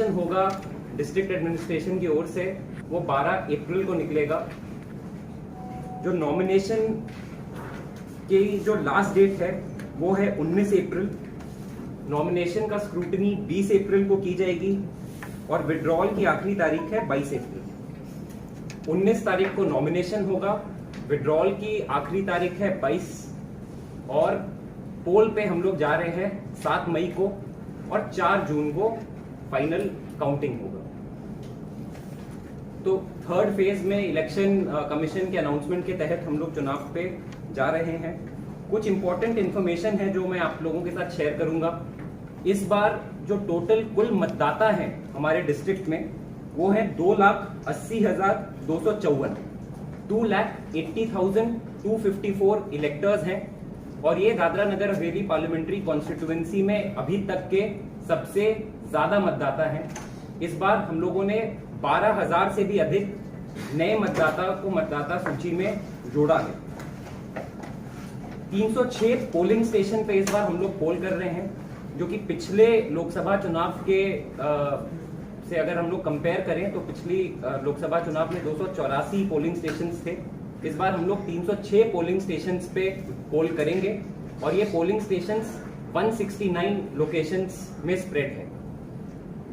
होगा district administration की ओर से, वो 12 अप्रैल को निकलेगा। जो नॉमिनेशन की जो लास्ट डेट है वो है 19 अप्रैल। नॉमिनेशन का स्क्रूटनी 20 अप्रैल को की जाएगी और विड्रॉल की आखिरी तारीख है 22 अप्रैल। 19 तारीख को नॉमिनेशन होगा, विड्रॉल की आखिरी तारीख है 22 और पोल पे हम लोग जा रहे हैं 7 मई को और 4 जून को फाइनल काउंटिंग होगा। तो थर्ड फेज में इलेक्शन कमीशन के अनाउंसमेंट के तहत हम लोग चुनाव पे जा रहे हैं। कुछ इंपॉर्टेंट इंफॉर्मेशन है जो मैं आप लोगों के साथ शेयर करूंगा। इस बार जो टोटल कुल मतदाता हैं हमारे डिस्ट्रिक्ट में वो है 2,80,254, 2,80,254 इलेक्टर्स हैं और ये दादरा नगर हवेली पार्लियामेंट्री कॉन्स्टिट्यूएंसी में अभी तक के सबसे ज्यादा मतदाता हैं। इस बार हम लोगों ने 12,000 से भी अधिक नए मतदाता को मतदाता सूची में जोड़ा है। 306 पोलिंग स्टेशन पे इस बार हम लोग पोल कर रहे हैं, जो कि पिछले लोकसभा चुनाव के से अगर हम लोग कंपेयर करें तो पिछली लोकसभा चुनाव में 284 पोलिंग स्टेशंस थे। इस बार हम लोग 306 पोलिंग स्टेशंस पे पोल करेंगे और ये पोलिंग स्टेशंस 169 लोकेशंस में स्प्रेड है।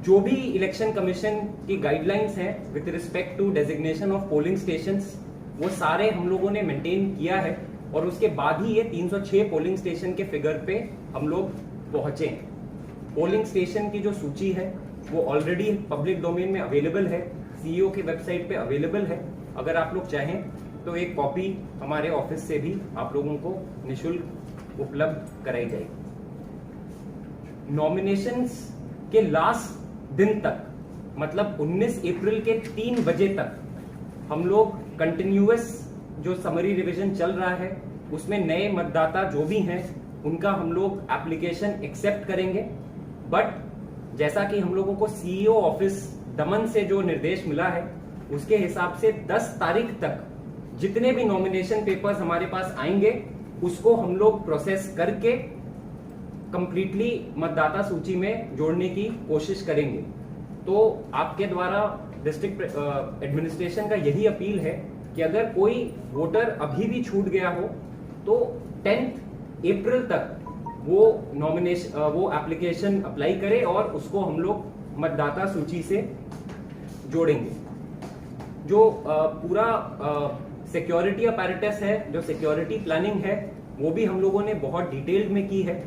जो भी इलेक्शन कमीशन की गाइडलाइंस हैं with respect to designation of polling stations वो सारे हम लोगों ने मेंटेन किया है और उसके बाद ही ये 306 पोलिंग स्टेशन के फिगर पे हम लोग पहुंचे हैं। पोलिंग स्टेशन की जो सूची है वो ऑलरेडी पब्लिक डोमेन में अवेलेबल है, सीईओ के वेबसाइट पे अवेलेबल है। अगर आप लोग चाहें तो एक कॉपी हमारे ऑफिस से भी आप लोगों को निःशुल्क उपलब्ध कराई जाएगी। नॉमिनेशंस के लास्ट दिन तक मतलब 19 अप्रैल के 3 बजे तक हम लोग कंटिन्यूअस जो समरी रिवीजन चल रहा है उसमें नए मतदाता जो भी हैं उनका हम लोग एप्लीकेशन एक्सेप्ट करेंगे। बट जैसा कि हम लोगों को सीईओ ऑफिस दमन से जो निर्देश मिला है उसके हिसाब से 10 तारीख तक जितने भी नॉमिनेशन पेपर्स हमारे पास आएंगे उसको हम लोग प्रोसेस करके कंप्लीटली मतदाता सूची में जोड़ने की कोशिश करेंगे। तो आपके द्वारा डिस्ट्रिक्ट एडमिनिस्ट्रेशन का यही अपील है कि अगर कोई वोटर अभी भी छूट गया हो तो 10 अप्रैल तक वो एप्लीकेशन अप्लाई करे और उसको हम लोग मतदाता सूची से जोड़ेंगे। जो पूरा सिक्योरिटी अपैरेटस है, जो सिक्योरिटी प्लानिंग है वो भी हम लोगों ने बहुत डिटेल्ड में की है।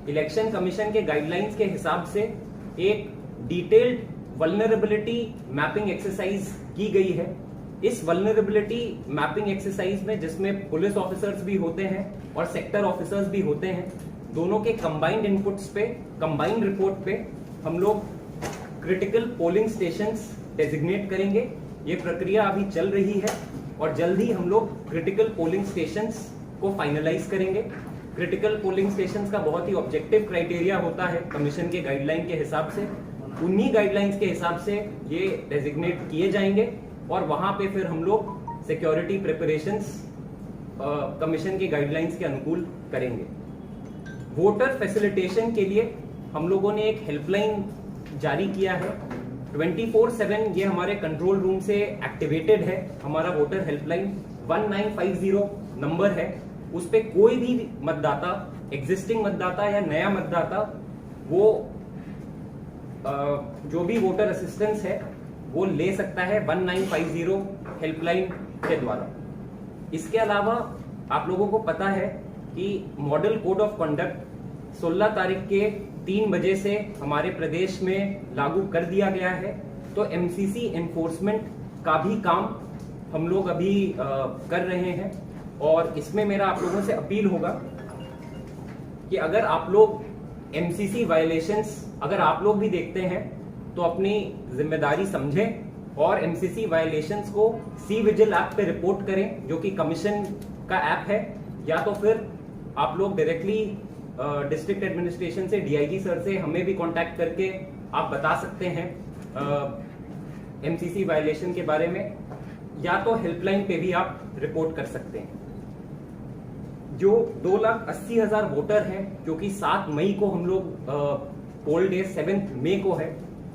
इलेक्शन कमीशन के गाइडलाइंस के हिसाब से एक डिटेल्ड वल्नरेबिलिटी मैपिंग एक्सरसाइज की गई है। इस वल्नरेबिलिटी मैपिंग एक्सरसाइज में जिसमें पुलिस ऑफिसर्स भी होते हैं और सेक्टर ऑफिसर्स भी होते हैं, दोनों के कंबाइंड इनपुट्स पे, कंबाइंड रिपोर्ट पे हम लोग क्रिटिकल पोलिंग स्टेशंस डेजिग्नेट करेंगे। ये प्रक्रिया अभी चल रही है और जल्द ही हम लोग क्रिटिकल पोलिंग स्टेशंस को फाइनलाइज करेंगे। क्रिटिकल पोलिंग स्टेशंस का बहुत ही ऑब्जेक्टिव क्राइटेरिया होता है कमीशन के गाइडलाइन के हिसाब से। उन्हीं गाइडलाइंस के हिसाब से ये डेजिग्नेट किए जाएंगे और वहां पे फिर हम लोग सिक्योरिटी प्रिपरेशंस कमीशन की गाइडलाइंस के अनुकूल करेंगे। वोटर फैसिलिटेशन के लिए हम लोगों ने एक हेल्पलाइन जारी किया है। 24/7 ये हमारे कंट्रोल रूम से एक्टिवेटेड है। हमारा वोटर हेल्पलाइन 1950 नंबर है। उस पे कोई भी मतदाता, एग्जिस्टिंग मतदाता या नया मतदाता, वो जो भी वोटर असिस्टेंस है वो ले सकता है 1950 हेल्पलाइन के द्वारा। इसके अलावा आप लोगों को पता है कि मॉडल कोड ऑफ कंडक्ट 16 तारीख के 3 बजे से हमारे प्रदेश में लागू कर दिया गया है। तो एमसीसी एनफोर्समेंट का भी काम हम लोग अभी कर रहे हैं और इसमें मेरा आप लोगों से अपील होगा कि अगर आप लोग एमसीसी वायलेशंस अगर आप लोग भी देखते हैं तो अपनी जिम्मेदारी समझें और एमसीसी वायलेशंस को सी विजिल ऐप पे रिपोर्ट करें, जो कि कमीशन का ऐप है, या तो फिर आप लोग डायरेक्टली डिस्ट्रिक्ट एडमिनिस्ट्रेशन से, डीआईजी सर से हमें भी कांटेक्ट करके आप बता सकते हैं एमसीसी वायलेशन के बारे में, या तो हेल्पलाइन पे भी आप रिपोर्ट कर सकते हैं। जो 2,80,000 वोटर हैं, जो कि 7 मई को हम लोग पोल डे 7 मई को है,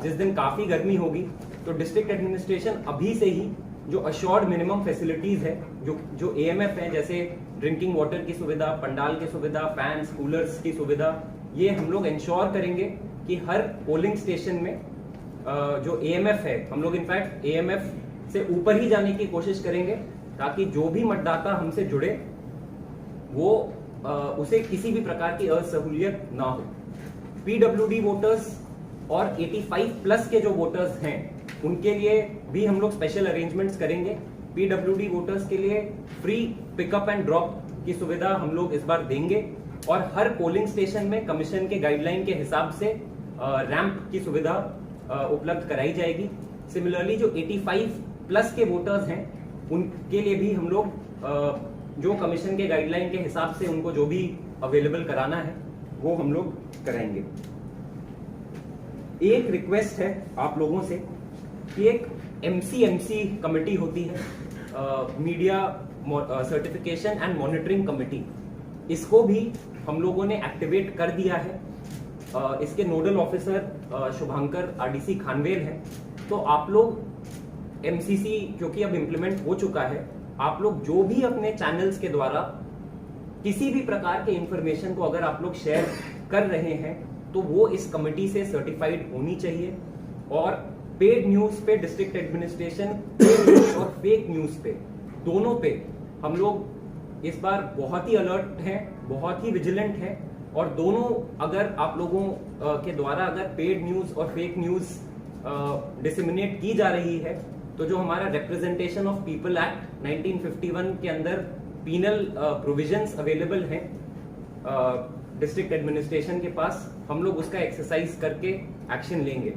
जिस दिन काफी गर्मी होगी, तो डिस्ट्रिक्ट एडमिनिस्ट्रेशन अभी से ही जो अश्योर्ड मिनिमम फैसिलिटीज है, जो एएमएफ है, जैसे ड्रिंकिंग वाटर की सुविधा, पंडाल की सुविधा, फैंस, कूलर्स की सुविधा, ये हम लोग इंश्योर करेंगे कि हर पोलिंग स्टेशन में जो एएमएफ है, हम लोग इनफैक्ट एएमएफ से ऊपर ही जाने की कोशिश करेंगे, ताकि जो भी मतदाता हमसे जुड़े वो उसे किसी भी प्रकार की असहूलियत ना हो। पीडब्ल्यूडी वोटर्स और 85 प्लस के जो वोटर्स हैं उनके लिए भी हम लोग स्पेशल अरेंजमेंट्स करेंगे। पीडब्ल्यूडी वोटर्स के लिए फ्री पिकअप एंड ड्रॉप की सुविधा हम लोग इस बार देंगे और हर पोलिंग स्टेशन में कमीशन के गाइडलाइन के हिसाब से रैंप की सुविधा उपलब्ध कराई जाएगी। सिमिलरली जो 85 प्लस के वोटर्स हैं उनके लिए भी हम लोग जो कमीशन के गाइडलाइन के हिसाब से उनको जो भी अवेलेबल कराना है वो हम लोग कराएंगे। एक रिक्वेस्ट है आप लोगों से कि एक एमसीएमसी कमेटी होती है, media certification and monitoring committee, इसको भी हम लोगों ने एक्टिवेट कर दिया है। इसके nodal officer Shubhankar RDC Khanvel है। तो आप लोग एमसीसी क्योंकि अब इम्प्लीमेंट हो चुका है, आप लोग जो भी अपने चैनल्स के द्वारा किसी भी प्रकार के इंफॉर्मेशन को अगर आप लोग शेयर कर रहे हैं तो वो इस कमेटी से सर्टिफाइड होनी चाहिए। और पेड न्यूज पे डिस्ट्रिक्ट एडमिनिस्ट्रेशन और फेक न्यूज पे दोनों पे हम लोग इस बार बहुत ही अलर्ट हैं, बहुत ही विजिलेंट हैं। और दोनों अगर आप लोगों के द्वारा अगर पेड न्यूज और फेक न्यूज डिसेमिनेट की जा रही है तो जो हमारा रिप्रेजेंटेशन ऑफ पीपल एक्ट 1951 के अंदर पीनल प्रोविजंस अवेलेबल हैं डिस्ट्रिक्ट एडमिनिस्ट्रेशन के पास, हम लोग उसका एक्सरसाइज करके एक्शन लेंगे।